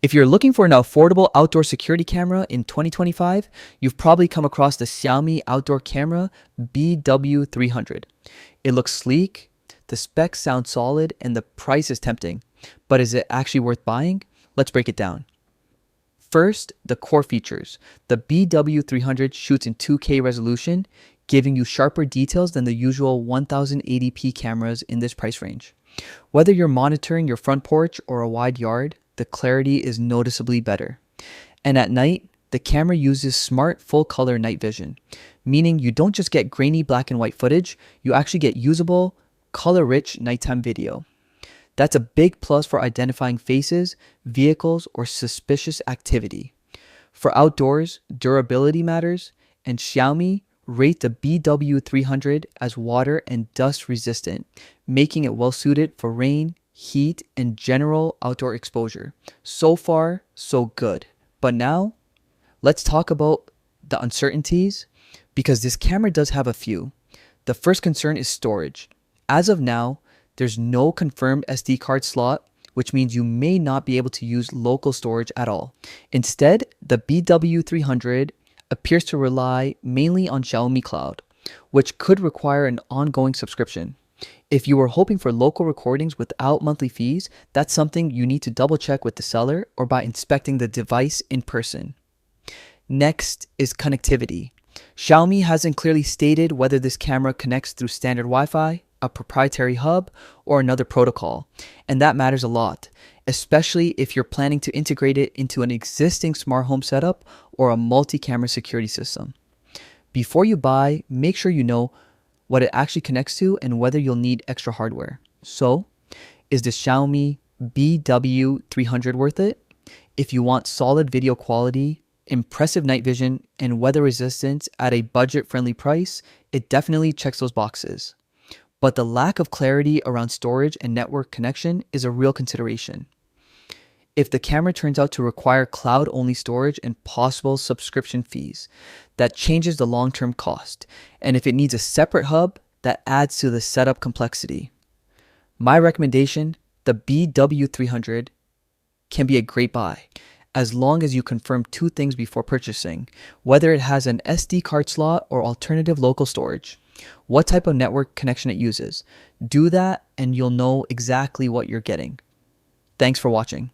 If you're looking for an affordable outdoor security camera in 2025, you've probably come across the Xiaomi Outdoor Camera BW300. It looks sleek, the specs sound solid, and the price is tempting. But is it actually worth buying? Let's break it down. First, the core features. The BW300 shoots in 2K resolution, giving you sharper details than the usual 1080p cameras in this price range. Whether you're monitoring your front porch or a wide yard, the clarity is noticeably better. And at night, the camera uses smart full-color night vision, meaning you don't just get grainy black and white footage, you actually get usable, color-rich nighttime video. That's a big plus for identifying faces, vehicles, or suspicious activity. For outdoors, durability matters, and Xiaomi rate the BW300 as water and dust resistant, making it well suited for rain, heat, and general outdoor exposure. So far, so good. But now, let's talk about the uncertainties, because this camera does have a few. The first concern is storage. As of now, there's no confirmed SD card slot, which means you may not be able to use local storage at all. Instead, the BW300 appears to rely mainly on Xiaomi Cloud, which could require an ongoing subscription. If you were hoping for local recordings without monthly fees, that's something you need to double check with the seller or by inspecting the device in person. Next is connectivity. Xiaomi hasn't clearly stated whether this camera connects through standard Wi-Fi, a proprietary hub, or another protocol, and that matters a lot, especially if you're planning to integrate it into an existing smart home setup or a multi-camera security system. Before you buy, make sure you know what it actually connects to and whether you'll need extra hardware. So, is the Xiaomi BW300 worth it? If you want solid video quality, impressive night vision, and weather resistance at a budget-friendly price, it definitely checks those boxes. But the lack of clarity around storage and network connection is a real consideration. If the camera turns out to require cloud-only storage and possible subscription fees, that changes the long-term cost. And if it needs a separate hub, that adds to the setup complexity. My recommendation, the BW300 can be a great buy, as long as you confirm two things before purchasing: whether it has an SD card slot or alternative local storage, what type of network connection it uses. Do that and you'll know exactly what you're getting. Thanks for watching.